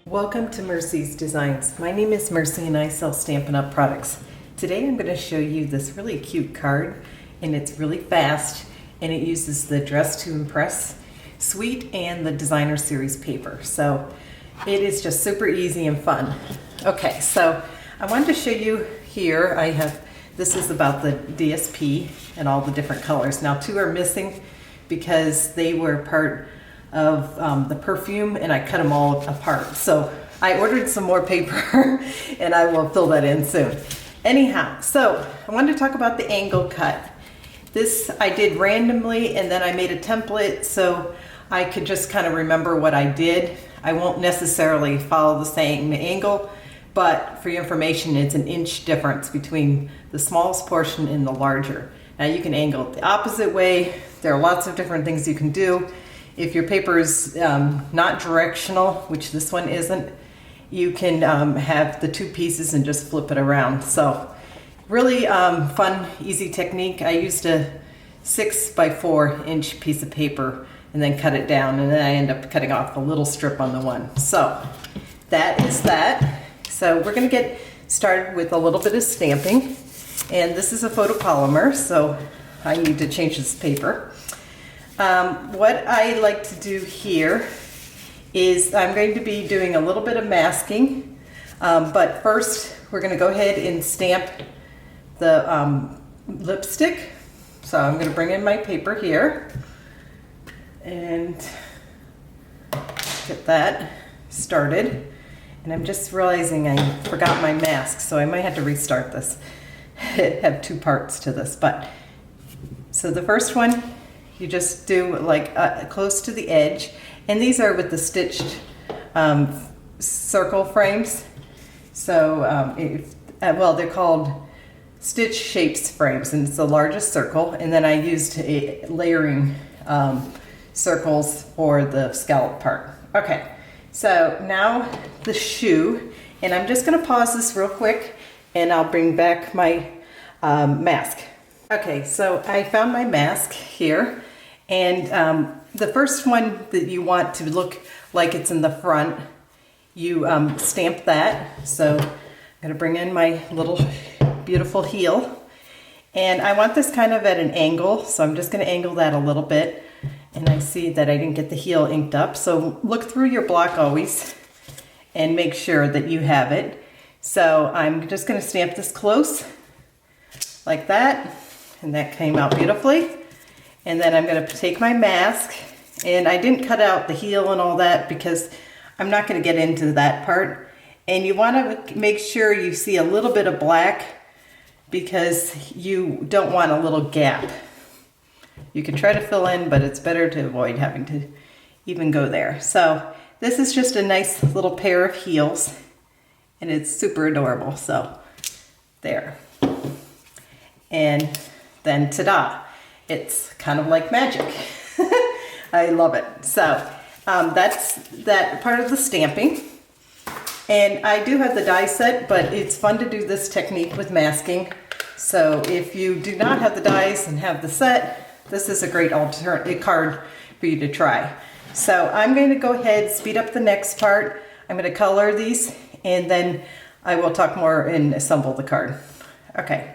Welcome to Mercy's Designs. My name is Mercy and I sell Stampin' Up! Products. Today I'm going to show you this really cute card, and it's really fast, and it uses the Dress to Impress suite and the Designer Series paper. So it is just super easy and fun. Okay, so I wanted to show you here, this is about the DSP and all the different colors. Now 2 are missing because they were part of the perfume and I cut them all apart. So I ordered some more paper and I will fill that in soon. Anyhow, so I wanted to talk about the angle cut. This I did randomly and then I made a template so I could just kind of remember what I did. I won't necessarily follow the same angle, but for your information, it's an inch difference between the smallest portion and the larger. Now you can angle it the opposite way. There are lots of different things you can do. If your paper is not directional, which this one isn't, you can have the 2 pieces and just flip it around. So really fun, easy technique. I used a 6 by 4 inch piece of paper and then cut it down, and then I end up cutting off a little strip on the one. So that is that. So we're gonna get started with a little bit of stamping. And this is a photopolymer, so I need to change this paper. What I like to do here is I'm going to be doing a little bit of masking, but first we're going to go ahead and stamp the lipstick. So I'm going to bring in my paper here and get that started. And I'm just realizing I forgot my mask, so I might have to restart this. I have 2 parts to this, but so the first one, you just do like close to the edge, and these are with the stitched circle frames. So well, they're called stitch shapes frames, and it's the largest circle. And then I used layering circles for the scallop part. Okay, so now the shoe, and I'm just going to pause this real quick, and I'll bring back my mask. Okay, so I found my mask here, and the first one that you want to look like it's in the front, you stamp that. So I'm going to bring in my little beautiful heel, and I want this kind of at an angle, so I'm just going to angle that a little bit, and I see that I didn't get the heel inked up, so look through your block always and make sure that you have it. So I'm just going to stamp this close like that, and that came out beautifully. And then I'm going to take my mask, and I didn't cut out the heel and all that because I'm not going to get into that part. And you want to make sure you see a little bit of black because you don't want a little gap. You can try to fill in, but it's better to avoid having to even go there. So this is just a nice little pair of heels, and it's super adorable. So there. And then ta-da, it's kind of like magic. I love it. So that's that part of the stamping. And I do have the die set, but it's fun to do this technique with masking. So if you do not have the dies and have the set, this is a great alternate card for you to try. So I'm going to go ahead, speed up the next part. I'm going to color these, and then I will talk more and assemble the card. Okay.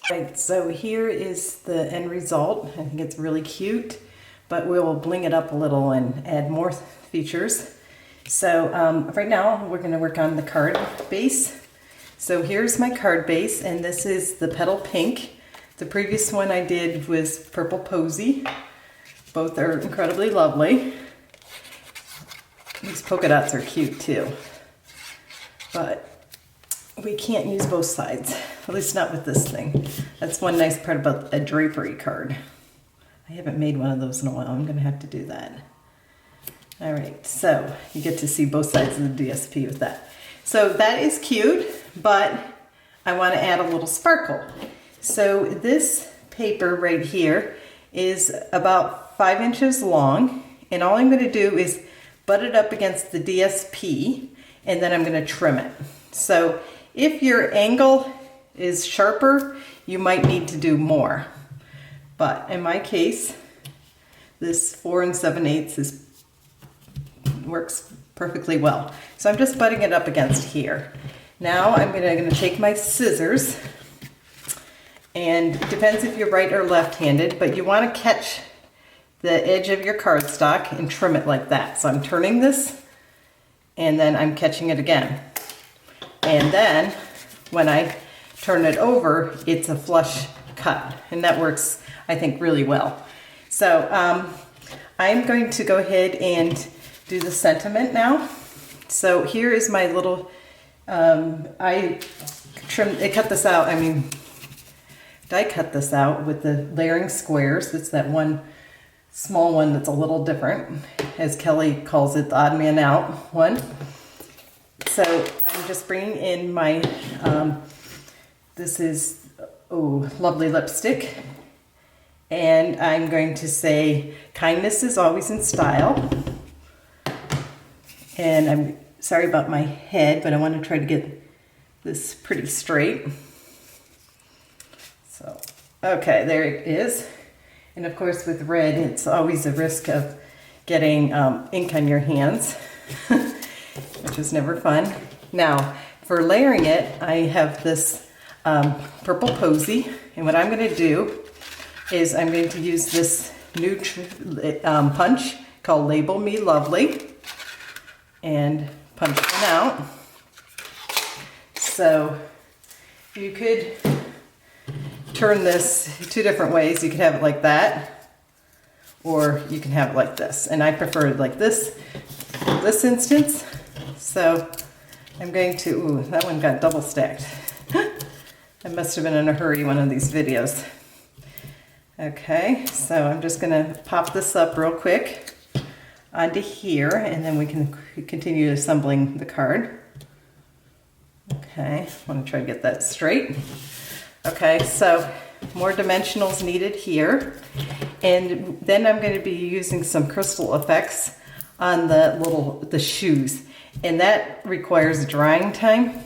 Right, so here is the end result. I think it's really cute, but we'll bling it up a little and add more features. So right now we're going to work on the card base. So here's my card base, and this is the Petal Pink. The previous one I did was Purple Posy. Both are incredibly lovely. These polka dots are cute too, but we can't use both sides, at least not with this thing. That's one nice part about a drapery card. I haven't made one of those in a while. I'm going to have to do that. All right, so you get to see both sides of the DSP with that. So that is cute, but I want to add a little sparkle. So this paper right here is about 5 inches long, and all I'm going to do is butt it up against the DSP, and then I'm going to trim it. So if your angle is sharper, you might need to do more. But in my case, this 4 7/8 works perfectly well. So I'm just butting it up against here. Now I'm going to take my scissors, and it depends if you're right or left-handed, but you want to catch the edge of your cardstock and trim it like that. So I'm turning this, and then I'm catching it again. And then when I turn it over, it's a flush cut, and that works, I think, really well. So I'm going to go ahead and do the sentiment now. So here is my little, I cut this out, die cut this out with the layering squares. It's that one small one that's a little different, as Kelly calls it, the odd man out one. So I'm just bringing in my, this is, lovely lipstick. And I'm going to say, kindness is always in style. And I'm sorry about my head, but I want to try to get this pretty straight. So, okay, there it is. And of course with red, it's always a risk of getting ink on your hands, which is never fun. Now, for layering it, I have this Purple Posy, and what I'm going to do is I'm going to use this new punch called Label Me Lovely, and punch one out. So you could turn this 2 different ways. You could have it like that, or you can have it like this. And I prefer it like this instance. So I'm going to, that one got double stacked. I must have been in a hurry one of these videos. Okay, so I'm just gonna pop this up real quick onto here, and then we can continue assembling the card. Okay, I want to try to get that straight. Okay, so more dimensionals needed here, and then I'm going to be using some crystal effects on the shoes, and that requires drying time.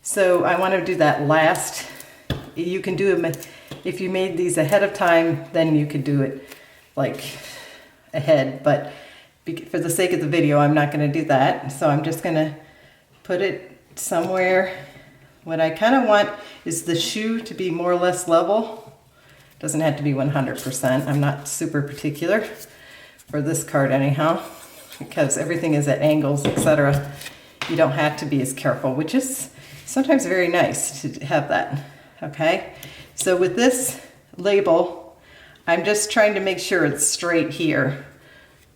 So I want to do that last. You can do them if you made these ahead of time, then you could do it like ahead, but for the sake of the video, I'm not going to do that. So I'm just going to put it somewhere. What I kind of want is the shoe to be more or less level. Doesn't have to be 100%. I'm not super particular for this card anyhow, because everything is at angles, etc. You don't have to be as careful, which is sometimes very nice to have that. Okay, so with this label, I'm just trying to make sure it's straight here.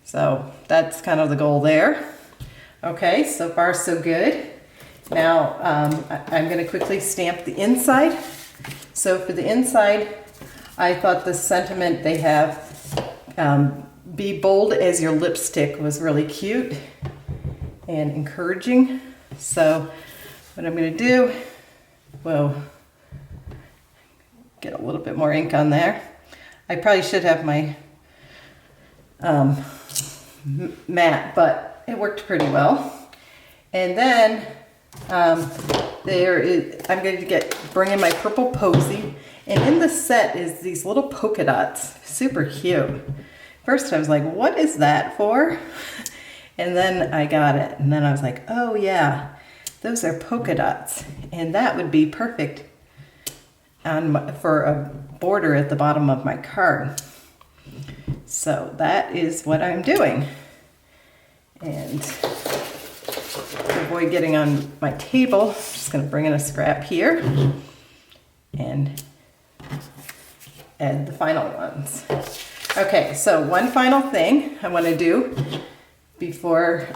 So that's kind of the goal there. Okay, so far so good. Now I'm going to quickly stamp the inside. So for the inside, I thought the sentiment they have, be bold as your lipstick, was really cute and encouraging. So what I'm going to do, well, get a little bit more ink on there. I probably should have my matte, but it worked pretty well. And then I'm going to bring in my Purple Posy, and in the set is these little polka dots, super cute. First I was like, what is that for? And then I got it, and then I was like, oh yeah, those are polka dots, and that would be perfect for a border at the bottom of my card. So that is what I'm doing. And avoid getting on my table, I'm just going to bring in a scrap here and add the final ones. Okay, so one final thing I want to do before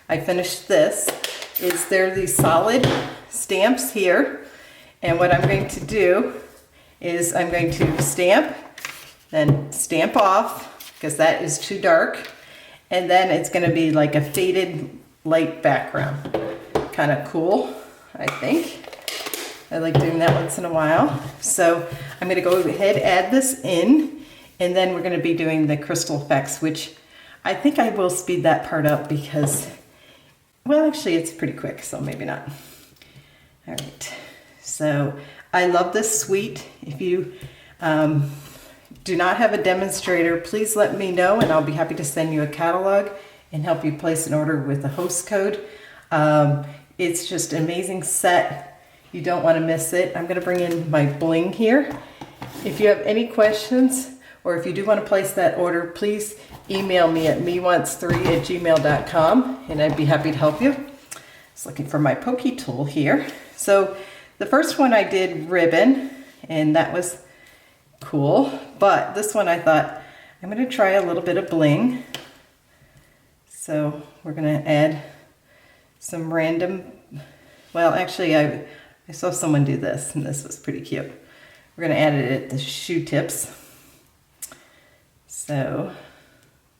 I finish this is there are these solid stamps here, and what I'm going to do is I'm going to stamp, then stamp off because that is too dark, and then it's going to be like a faded light background. Kind of cool, I think. I like doing that once in a while. So I'm going to go ahead, add this in, and then we're going to be doing the crystal effects, which I think I will speed that part up because, well, actually it's pretty quick, so maybe not. All right, so I love this suite. If you do not have a demonstrator, please let me know and I'll be happy to send you a catalog and help you place an order with a host code. It's just an amazing set. You don't want to miss it. I'm going to bring in my bling here. If you have any questions or if you do want to place that order, please email me at mewants3@gmail.com and I'd be happy to help you. Just looking for my pokey tool here. So the first one I did ribbon and that was cool, but this one I thought I'm going to try a little bit of bling. So we're going to add some random, well actually I saw someone do this and this was pretty cute. We're going to add it at the shoe tips. So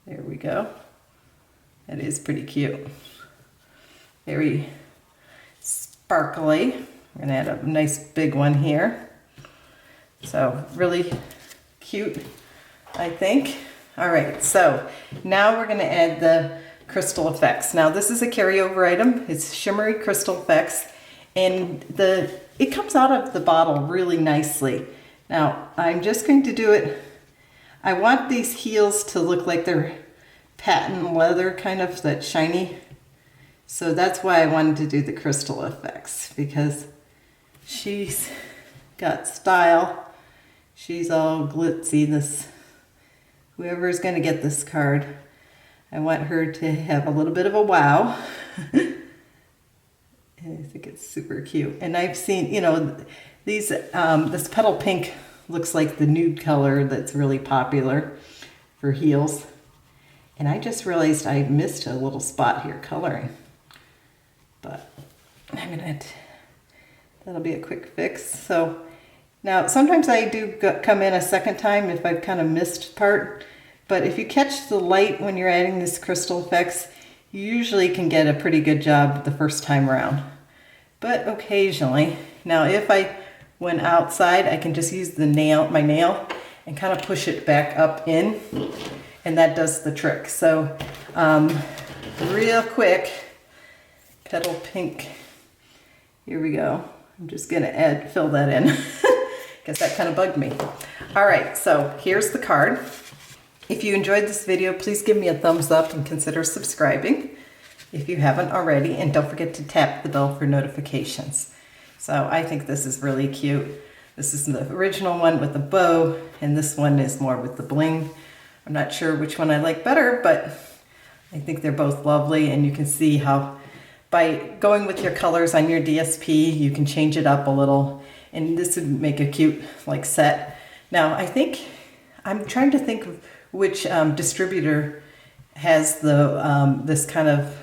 there we go. That is pretty cute. Very sparkly. We're going to add a nice big one here. So really cute, I think. All right, so now we're going to add the crystal effects. Now this is a carryover item. It's Shimmery Crystal Effects, and it comes out of the bottle really nicely. Now I'm just going to do it. I want these heels to look like they're patent leather, kind of that shiny. So that's why I wanted to do the crystal effects, because she's got style. She's all glitzy. Whoever's going to get this card, I want her to have a little bit of a wow. I think it's super cute. And I've seen, you know, these this Petal Pink looks like the nude color that's really popular for heels. And I just realized I missed a little spot here coloring. But that'll be a quick fix. So now sometimes I do come in a second time if I've kind of missed part. But if you catch the light when you're adding these crystal effects, you usually can get a pretty good job the first time around. But occasionally, now if I went outside, I can just use my nail and kind of push it back up in, and that does the trick. So real quick, Petal Pink, here we go. I'm just gonna fill that in because that kind of bugged me. All right, so here's the card. If you enjoyed this video, please give me a thumbs up and consider subscribing if you haven't already, and don't forget to tap the bell for notifications. So I think this is really cute. This is the original one with the bow, and this one is more with the bling. I'm not sure which one I like better, but I think they're both lovely, and you can see how by going with your colors on your DSP, you can change it up a little, and this would make a cute like set. Now I think, I'm trying to think of which distributor has the this kind of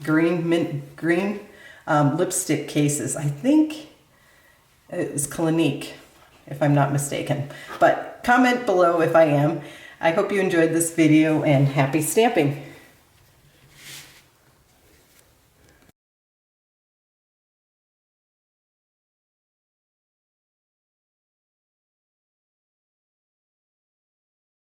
mint green lipstick cases. I think it was Clinique, if I'm not mistaken. But comment below if I am. I hope you enjoyed this video, and happy stamping.